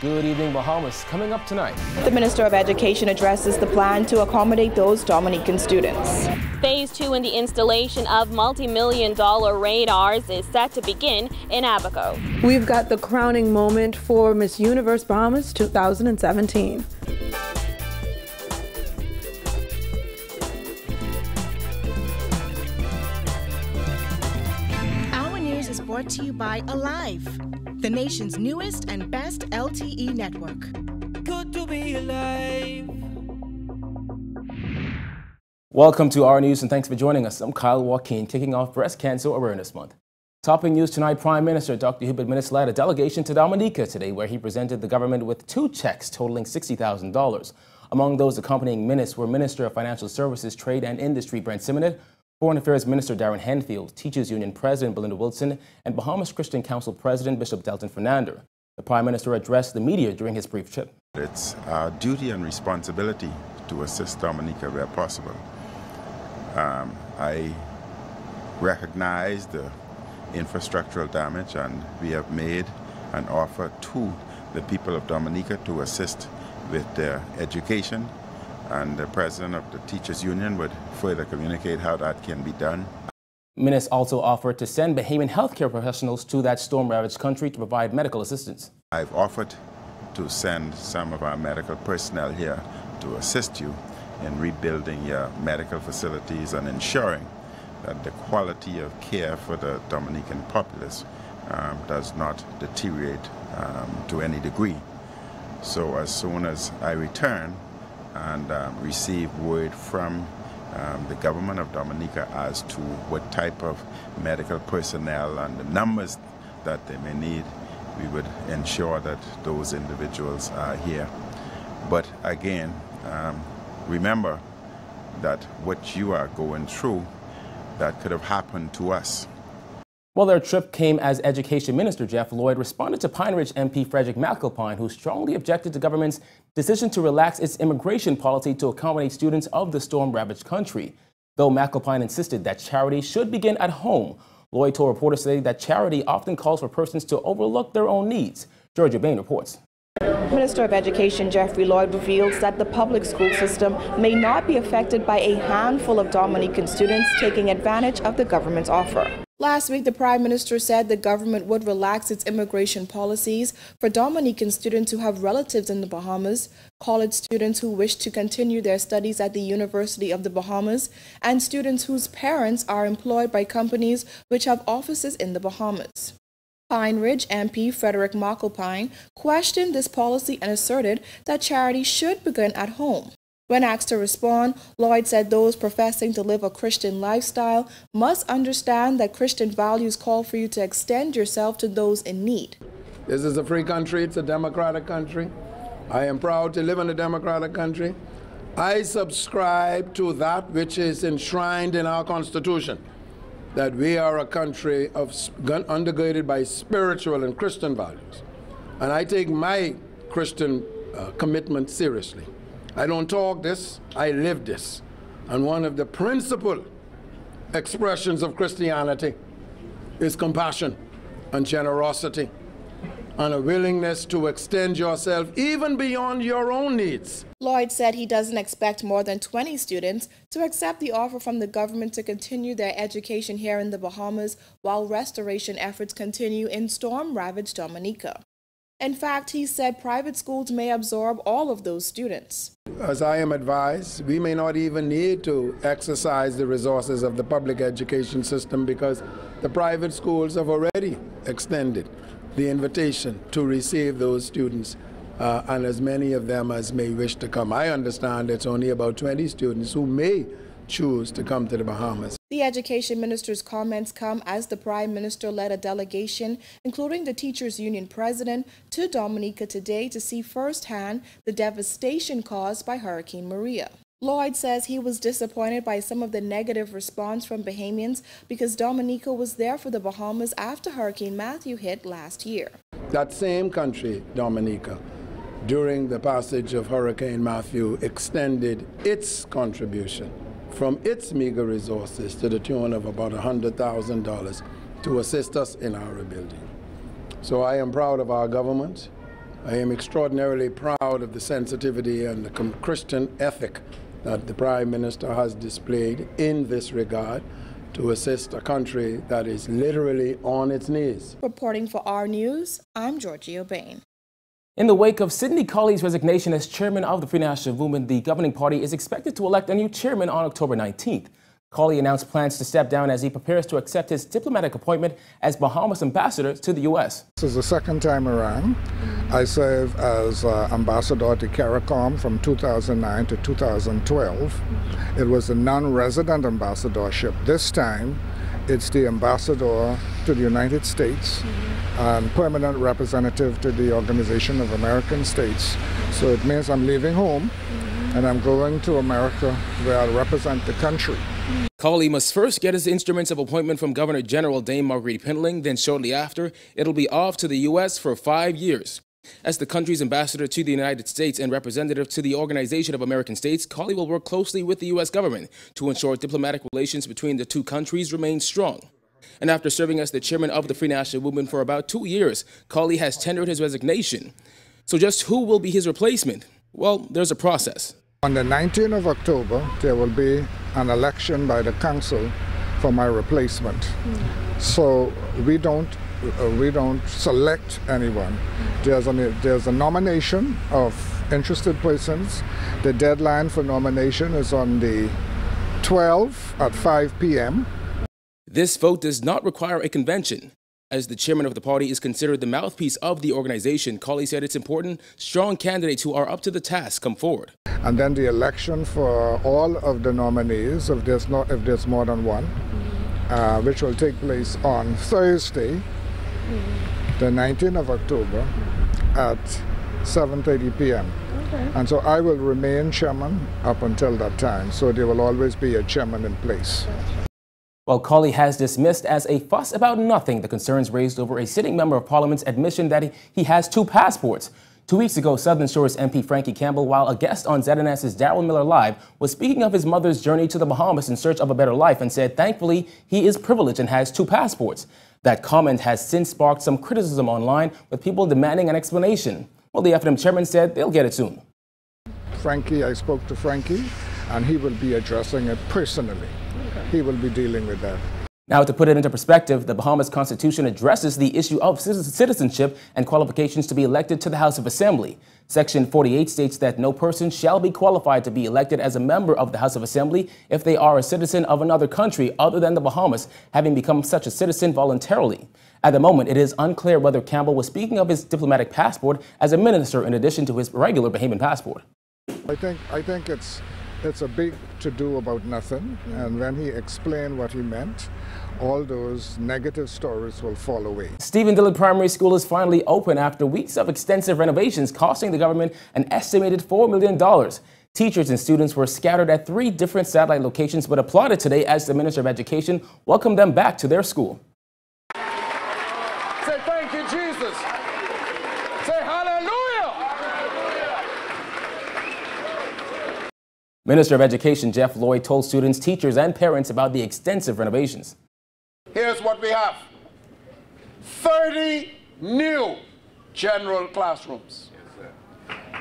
Good evening, Bahamas. Coming up tonight. The Minister of Education addresses the plan to accommodate those Dominican students. Phase 2 in the installation of multi-million-dollar radars is set to begin in Abaco. We've got the crowning moment for Miss Universe Bahamas 2017. Our news is brought to you by Alive, the nation's newest and best LTE network. Good to be alive. Welcome to our news and thanks for joining us. I'm Kyle Joaquin, kicking off Breast Cancer Awareness Month. Topping news tonight, Prime Minister Dr. Hubert Minnis led a delegation to Dominica today where he presented the government with 2 checks totaling $60,000. Among those accompanying Minnis were Minister of Financial Services, Trade and Industry Brent Simonet, Foreign Affairs Minister Darren Henfield, Teachers Union President Belinda Wilson, and Bahamas Christian Council President Bishop Delton Fernander. The Prime Minister addressed the media during his brief trip. It's our duty and responsibility to assist Dominica where possible. I recognize the infrastructural damage, and we have made an offer to the people of Dominica to assist with their education, and the President of the Teachers Union would further communicate how that can be done. Minnis also offered to send Bahamian healthcare professionals to that storm-ravaged country to provide medical assistance. I've offered to send some of our medical personnel here to assist you in rebuilding your medical facilities and ensuring that the quality of care for the Dominican populace does not deteriorate to any degree. So as soon as I return and receive word from the government of Dominica as to what type of medical personnel and the numbers that they may need, we would ensure that those individuals are here. But again, remember that what you are going through, that could have happened to us. Well, their trip came as Education Minister Jeff Lloyd responded to Pine Ridge MP Frederick McAlpine, who strongly objected to government's decision to relax its immigration policy to accommodate students of the storm-ravaged country. Though McAlpine insisted that charity should begin at home, Lloyd told reporters today that charity often calls for persons to overlook their own needs. Georgia Bain reports. Minister of Education Jeffrey Lloyd reveals that the public school system may not be affected by a handful of Dominican students taking advantage of the government's offer. Last week, the Prime Minister said the government would relax its immigration policies for Dominican students who have relatives in the Bahamas, college students who wish to continue their studies at the University of the Bahamas, and students whose parents are employed by companies which have offices in the Bahamas. Pine Ridge MP Frederick McAlpine questioned this policy and asserted that charity should begin at home. When asked to respond, Lloyd said those professing to live a Christian lifestyle must understand that Christian values call for you to extend yourself to those in need. This is a free country, it's a democratic country. I am proud to live in a democratic country. I subscribe to that which is enshrined in our Constitution, that we are a country undergirded by spiritual and Christian values. And I take my Christian commitment seriously. I don't talk this, I live this. And one of the principal expressions of Christianity is compassion and generosity and a willingness to extend yourself even beyond your own needs. Lloyd said he doesn't expect more than 20 students to accept the offer from the government to continue their education here in the Bahamas while restoration efforts continue in storm-ravaged Dominica. In fact, he said private schools may absorb all of those students. As I am advised, we may not even need to exercise the resources of the public education system because the private schools have already extended the invitation to receive those students and as many of them as may wish to come. I understand it's only about 20 students who may choose to come to the Bahamas. The Education Minister's comments come as the Prime Minister led a delegation, including the Teachers Union President, to Dominica today to see firsthand the devastation caused by Hurricane Maria. Lloyd says he was disappointed by some of the negative response from Bahamians because Dominica was there for the Bahamas after Hurricane Matthew hit last year. That same country, Dominica, during the passage of Hurricane Matthew, extended its contribution from its meager resources to the tune of about $100,000 to assist us in our rebuilding. So I am proud of our government. I am extraordinarily proud of the sensitivity and the Christian ethic that the Prime Minister has displayed in this regard to assist a country that is literally on its knees. Reporting for R News, I'm Georgie O'Bain. In the wake of Sidney Colley's resignation as chairman of the Free National Movement, the governing party is expected to elect a new chairman on October 19th. Colley announced plans to step down as he prepares to accept his diplomatic appointment as Bahamas ambassador to the U.S. This is the second time around. I served as ambassador to CARICOM from 2009 to 2012. It was a non-resident ambassadorship. This time, it's the ambassador to the United States and permanent representative to the Organization of American States. So it means I'm leaving home and I'm going to America where I'll represent the country. Colley must first get his instruments of appointment from Governor General Dame Marguerite Pindling, then shortly after, it'll be off to the U.S. for 5 years. As the country's ambassador to the United States and representative to the Organization of American States, Colley will work closely with the U.S. government to ensure diplomatic relations between the two countries remain strong. And after serving as the chairman of the Free National Movement for about 2 years, Colley has tendered his resignation. So just who will be his replacement? Well, there's a process. On the 19th of October, there will be an election by the council for my replacement. So we don't select anyone. There's a nomination of interested persons. The deadline for nomination is on the 12th at 5 p.m. This vote does not require a convention. As the chairman of the party is considered the mouthpiece of the organization, Colley said it's important strong candidates who are up to the task come forward. And then the election for all of the nominees, if there's more than one, which will take place on Thursday, the 19th of October at 7:30 p.m. Okay. And so I will remain chairman up until that time. So there will always be a chairman in place. Well, Colley has dismissed as a fuss about nothing the concerns raised over a sitting member of Parliament's admission that he has 2 passports. 2 weeks ago, Southern Shore's MP Frankie Campbell, while a guest on ZNS's Daryl Miller Live, was speaking of his mother's journey to the Bahamas in search of a better life and said, thankfully, he is privileged and has 2 passports. That comment has since sparked some criticism online, with people demanding an explanation. Well, the FNM chairman said they'll get it soon. I spoke to Frankie, and he will be addressing it personally. He will be dealing with that. Now, to put it into perspective, the Bahamas Constitution addresses the issue of citizenship and qualifications to be elected to the House of Assembly. Section 48 states that no person shall be qualified to be elected as a member of the House of Assembly if they are a citizen of another country other than the Bahamas, having become such a citizen voluntarily. At the moment, it is unclear whether Campbell was speaking of his diplomatic passport as a minister in addition to his regular Bahamian passport. I think it's a big to-do about nothing, and when he explained what he meant, all those negative stories will fall away. Stephen Dillard Primary School is finally open after weeks of extensive renovations costing the government an estimated $4 million. Teachers and students were scattered at 3 different satellite locations but applauded today as the Minister of Education welcomed them back to their school. Say thank you, Jesus. Say hallelujah. Minister of Education Jeff Lloyd told students, teachers, and parents about the extensive renovations. Here's what we have. 30 new general classrooms.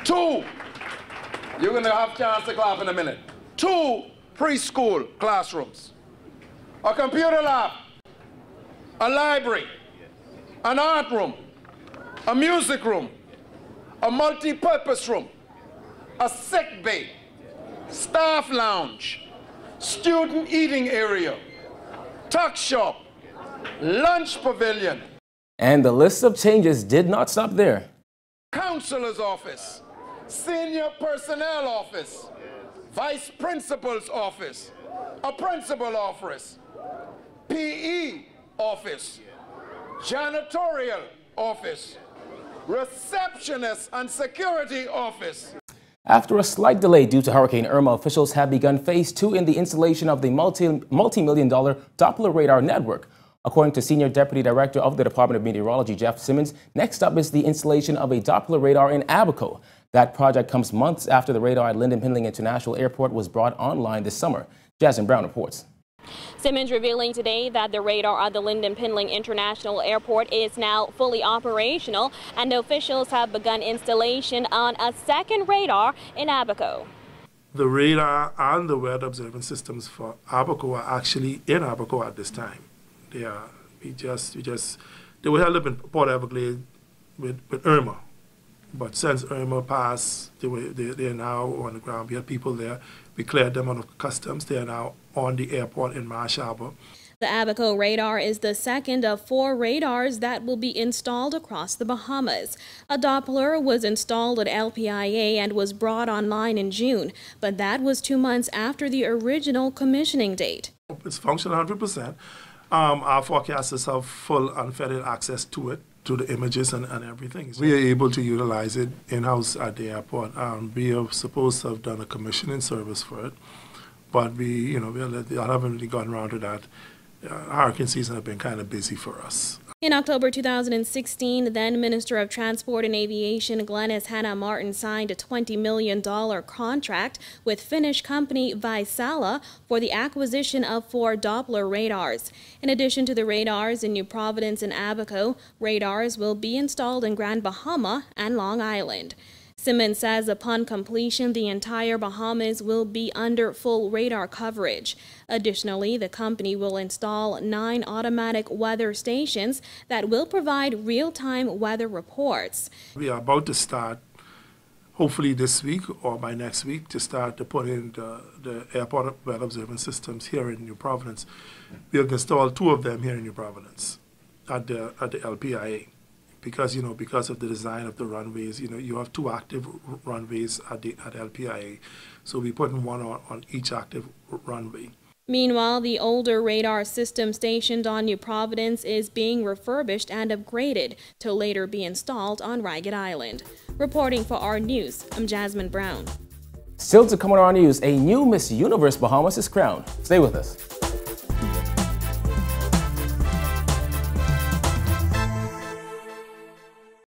2, you're going to have a chance to clap in a minute. 2 preschool classrooms. A computer lab. A library. An art room. A music room. A multi-purpose room. A sick bay. Staff lounge. Student eating area. Tuck shop. Lunch pavilion. And the list of changes did not stop there. Counselor's office, senior personnel office, vice principal's office, a principal office, PE office, janitorial office, receptionist and security office. After a slight delay due to Hurricane Irma, officials have begun phase 2 in the installation of the multi-million-dollar Doppler radar network. According to Senior Deputy Director of the Department of Meteorology, Jeff Simmons, next up is the installation of a Doppler radar in Abaco. That project comes months after the radar at Lynden Pindling International Airport was brought online this summer. Jasmine Brown reports. Simmons revealing today that the radar at the Lynden Pinling International Airport is now fully operational, and officials have begun installation on a second radar in Abaco. The radar and the weather observance systems for Abaco are actually in Abaco at this time. They are. They were held up in Port Everglades with Irma, but since Irma passed, they are now on the ground. We had people there. We cleared them out of customs. They are now on the airport in Marsh Harbor. The Abaco radar is the second of 4 radars that will be installed across the Bahamas. A Doppler was installed at LPIA and was brought online in June, but that was 2 months after the original commissioning date. It's functional 100%. Our forecasters have full unfettered access to it, to the images and everything. So we are able to utilize it in-house at the airport. We are supposed to have done a commissioning service for it, but I haven't really gotten around to that. Hurricane season has been kind of busy for us. In October 2016, then Minister of Transport and Aviation Glenys Hanna Martin signed a $20 million contract with Finnish company Vaisala for the acquisition of 4 Doppler radars. In addition to the radars in New Providence and Abaco, radars will be installed in Grand Bahama and Long Island. Simmons says upon completion, the entire Bahamas will be under full radar coverage. Additionally, the company will install 9 automatic weather stations that will provide real-time weather reports. We are about to start, hopefully this week or by next week, to start to put in the airport weather observance systems here in New Providence. We have installed 2 of them here in New Providence at the LPIA. Because of the design of the runways, you have 2 active runways at LPIA, so we put in 1 on each active runway. Meanwhile, the older radar system stationed on New Providence is being refurbished and upgraded to later be installed on Ragged Island. Reporting for our News, I'm Jasmine Brown. Still to come on our news, a new Miss Universe Bahamas is crowned. Stay with us.